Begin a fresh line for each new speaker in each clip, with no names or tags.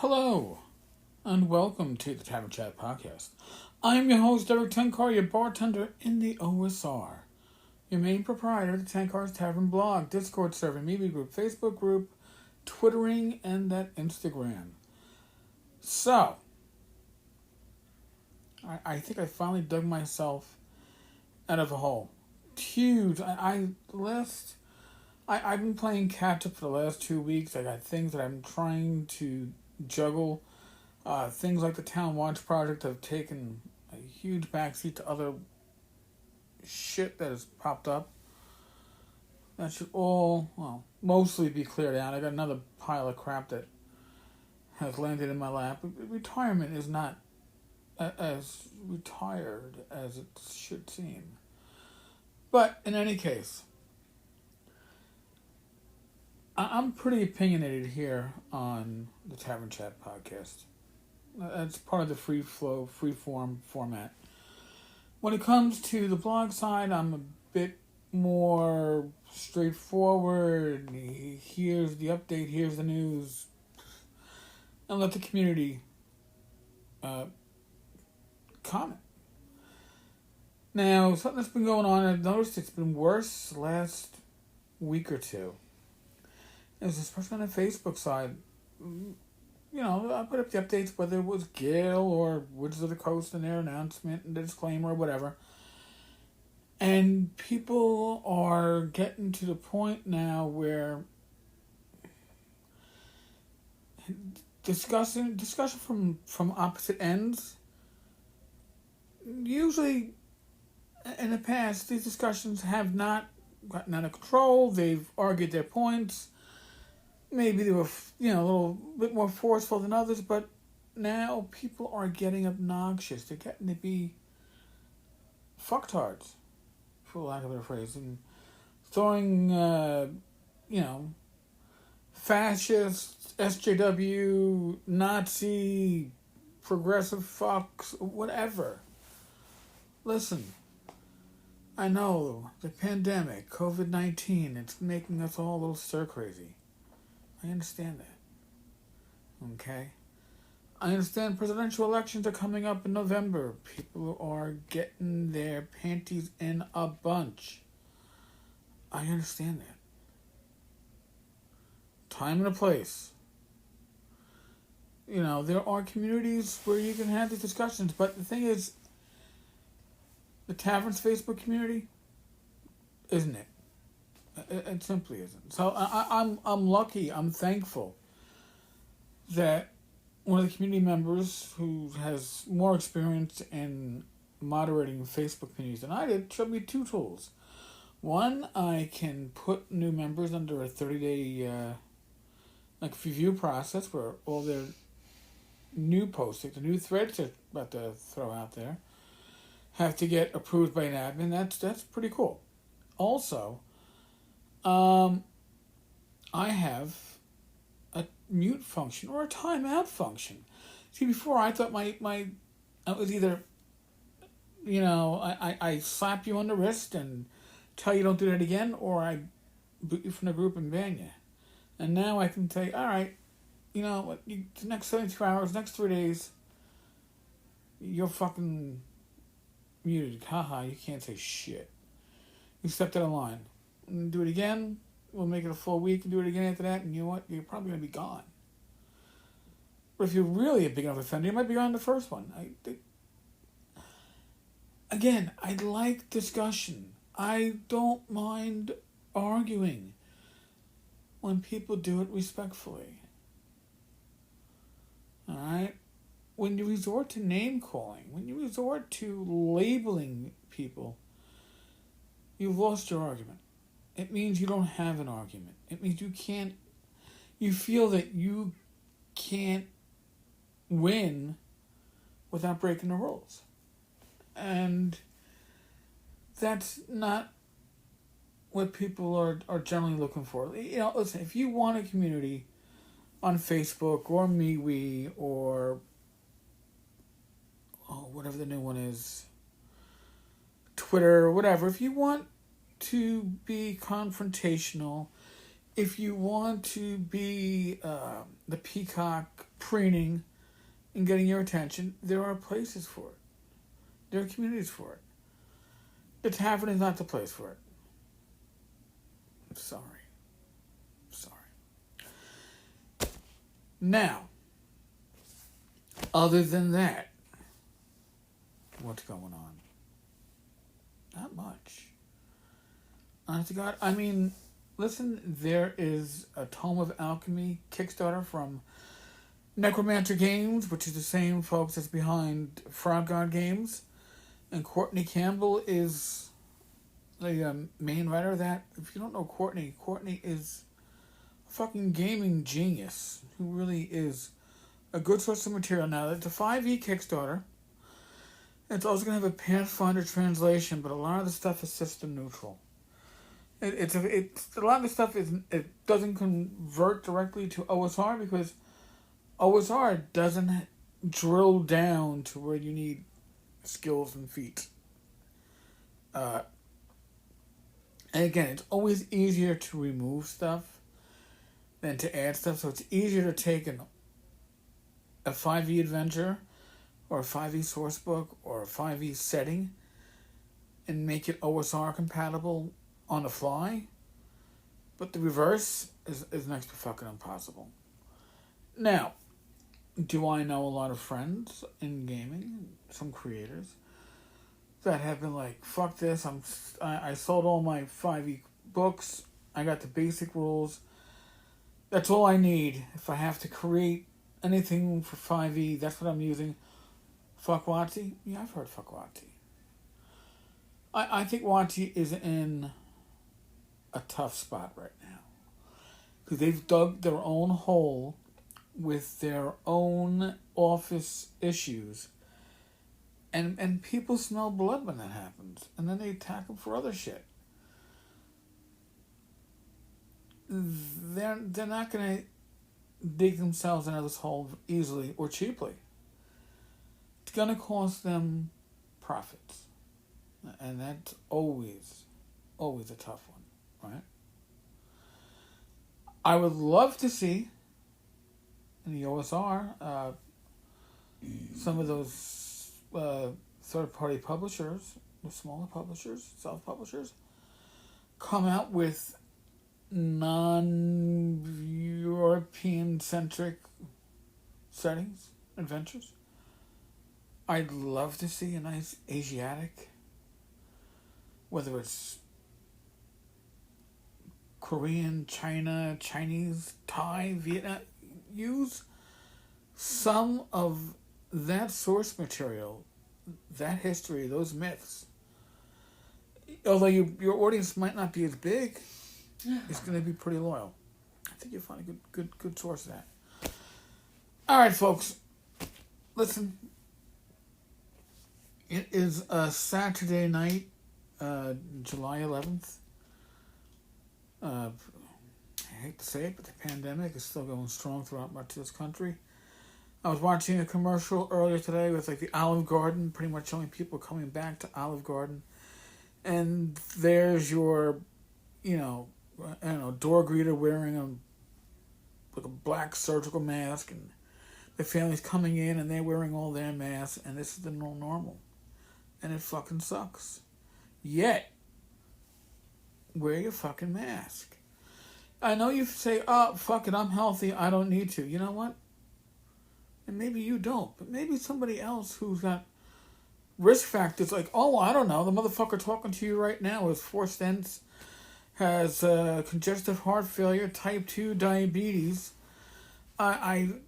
Hello, and welcome to the Tavern Chat Podcast. I am your host, Derek Tenkar, your bartender in the OSR, your main proprietor of the Tenkar's Tavern blog, Discord server, media group, Facebook group, Twittering, and that Instagram. So, I think I finally dug myself out of a hole. Huge. I've been playing catch up for the last 2 weeks. I got things that I'm trying to juggle. Things like the Town Watch project have taken a huge backseat to other shit that has popped up. That should all, mostly be cleared out. I got another pile of crap that has landed in my lap. Retirement is not as retired as it should seem. But in any case, I'm pretty opinionated here on the Tavern Chat Podcast. That's part of the free flow, free form format. When it comes to the blog side, I'm a bit more straightforward. Here's the update, here's the news, and let the community comment. Now, something that's been going on, I've noticed it's been worse the last week or two. There's this person on the Facebook side. I put up the updates, whether it was Gale or Woods of the Coast and their announcement and the disclaimer or whatever. And people are getting to the point now where discussion from opposite ends. Usually, in the past, these discussions have not gotten out of control. They've argued their points. Maybe they were, a little bit more forceful than others, but now people are getting obnoxious. They're getting to be fucktards, for lack of a phrase, and throwing, fascist, SJW, Nazi, progressive fucks, whatever. Listen, I know the pandemic, COVID-19, it's making us all a little stir-crazy. I understand that. Okay? I understand presidential elections are coming up in November. People are getting their panties in a bunch. I understand that. Time and a place. There are communities where you can have these discussions, but the thing is, the Tavern's Facebook community isn't it. It simply isn't. So I'm lucky. I'm thankful that one of the community members who has more experience in moderating Facebook communities than I did showed me two tools. One, I can put new members under a 30-day review process where all their new postings, the new threads they're about to throw out there, have to get approved by an admin. That's pretty cool. Also, I have a mute function or a timeout function. See, before I thought it was either, I slap you on the wrist and tell you don't do that again, or I boot you from the group and ban you. And now I can say, all right, the next 72 hours, next 3 days, you're fucking muted. Haha, you can't say shit. You stepped out of line. And do it again, we'll make it a full week and do it again after that, and you know what? You're probably going to be gone. But if you're really a big enough offender, you might be gone the first one. Again, I like discussion. I don't mind arguing when people do it respectfully. Alright? When you resort to name calling, when you resort to labeling people, you've lost your argument. It means you don't have an argument. It means you feel that you can't win without breaking the rules. And that's not what people are generally looking for. Listen, if you want a community on Facebook or MeWe or whatever the new one is, Twitter or whatever, if you want to be confrontational, if you want to be the peacock preening and getting your attention, there are places for it. There are communities for it. The tavern is not the place for it. I'm sorry. Now, other than that, what's going on? Not much. Honest to God, I mean, listen, there is a Tome of Alchemy Kickstarter from Necromancer Games, which is the same folks that's behind Frog God Games. And Courtney Campbell is the main writer of that. If you don't know Courtney is a fucking gaming genius who really is a good source of material. Now, it's a 5e Kickstarter. It's also going to have a Pathfinder translation, but a lot of the stuff is system neutral. It's a lot of the stuff it doesn't convert directly to OSR because OSR doesn't drill down to where you need skills and feats. And again, it's always easier to remove stuff than to add stuff. So it's easier to take a 5e adventure or a 5e sourcebook or a 5e setting and make it OSR compatible on the fly. But the reverse is next to fucking impossible. Now, do I know a lot of friends in gaming, some creators, that have been like, fuck this, I sold all my 5e books, I got the basic rules, that's all I need. If I have to create anything for 5e, that's what I'm using. Fuck WotC? Yeah, I've heard fuck WotC. I think WotC is in a tough spot right now. Because they've dug their own hole with their own office issues. And people smell blood when that happens. And then they attack them for other shit. They're not going to dig themselves into this hole easily or cheaply. It's going to cost them profits. And that's always a tough one, right? I would love to see in the OSR some of those third-party publishers, the smaller publishers, self-publishers, come out with non-European-centric settings, adventures. I'd love to see a nice Asiatic, whether it's Korean, China, Chinese, Thai, Vietnam, use some of that source material, that history, those myths. Although your audience might not be as big, it's going to be pretty loyal. I think you'll find a good source of that. All right, folks. Listen. It is a Saturday night, July 11th. I hate to say it, but the pandemic is still going strong throughout much of this country. I was watching a commercial earlier today with like the Olive Garden, pretty much showing people coming back to Olive Garden. And there's your, door greeter wearing a black surgical mask, and the family's coming in and they're wearing all their masks, and this is the new normal. And it fucking sucks. Yet, wear your fucking mask. I know you say, oh, fuck it, I'm healthy, I don't need to. You know what? And maybe you don't, but maybe somebody else who's got risk factors like, oh, I don't know, the motherfucker talking to you right now has 4 stents, has congestive heart failure, type 2 diabetes. I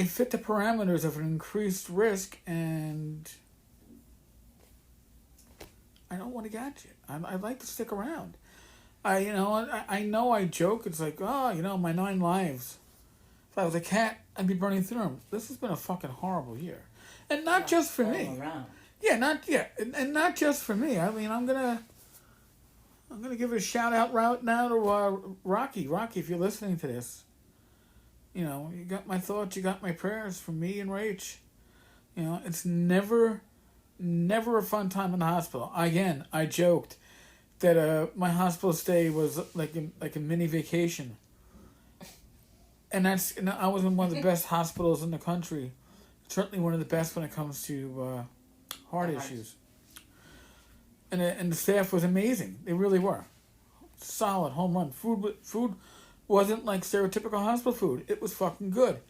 fit the parameters of an increased risk, and I don't want to get you. I'd like to stick around. I know I joke. It's like, my 9 lives. If I was a cat, I'd be burning through them. This has been a fucking horrible year. And not just for me. And not just for me. I mean, I'm gonna give a shout out right now to Rocky. Rocky, if you're listening to this, you got my thoughts, you got my prayers from me and Rach. It's never a fun time in the hospital. Again, I joked that my hospital stay was like a mini vacation. And I was in one of the best hospitals in the country. Certainly one of the best when it comes to heart issues. And the staff was amazing. They really were. Solid, home run. Food wasn't like stereotypical hospital food. It was fucking good.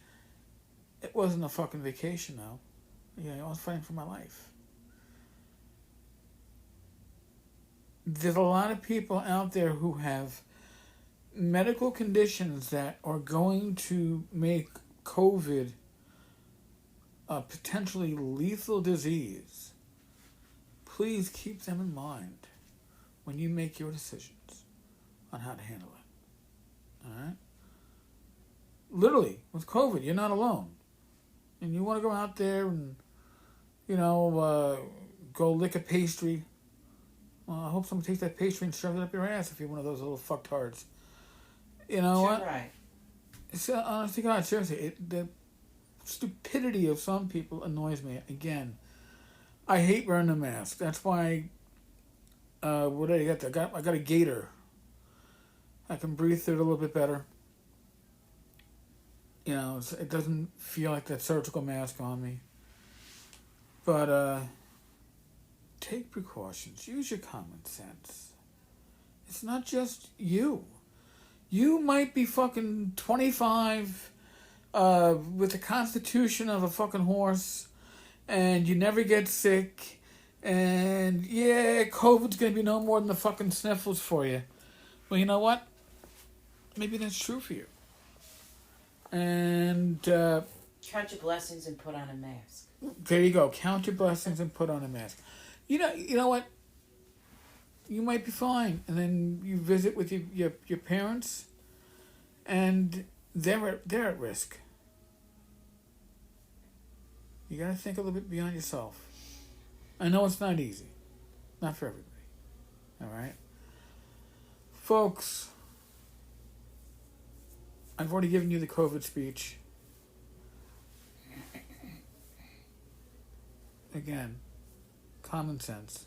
It wasn't a fucking vacation, though. Yeah, I was fighting for my life. There's a lot of people out there who have medical conditions that are going to make COVID a potentially lethal disease. Please keep them in mind when you make your decisions on how to handle it. All right? Literally, with COVID, you're not alone. And you want to go out there and, go lick a pastry. Well, I hope someone takes that pastry and shoves it up your ass if you're one of those little fucktards. You know what?
Right.
It's, honestly, God, seriously, the stupidity of some people annoys me. Again, I hate wearing a mask. That's why, what did I get there? I got a gaiter. I can breathe through it a little bit better. It doesn't feel like that surgical mask on me. But, take precautions. Use your common sense. It's not just you. You might be fucking 25 with the constitution of a fucking horse and you never get sick and yeah, COVID's going to be no more than the fucking sniffles for you. Well, you know what? Maybe that's true for you. And
count your blessings and put on a mask.
There you go. Count your blessings and put on a mask. You know what? You might be fine, and then you visit with your parents, and they're at risk. You gotta think a little bit beyond yourself. I know it's not easy, not for everybody. All right, folks. I've already given you the COVID speech. Again, common sense.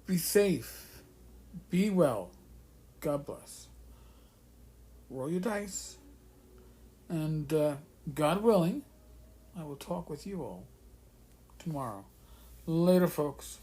Be safe. Be well. God bless. Roll your dice. And God willing, I will talk with you all tomorrow. Later, folks.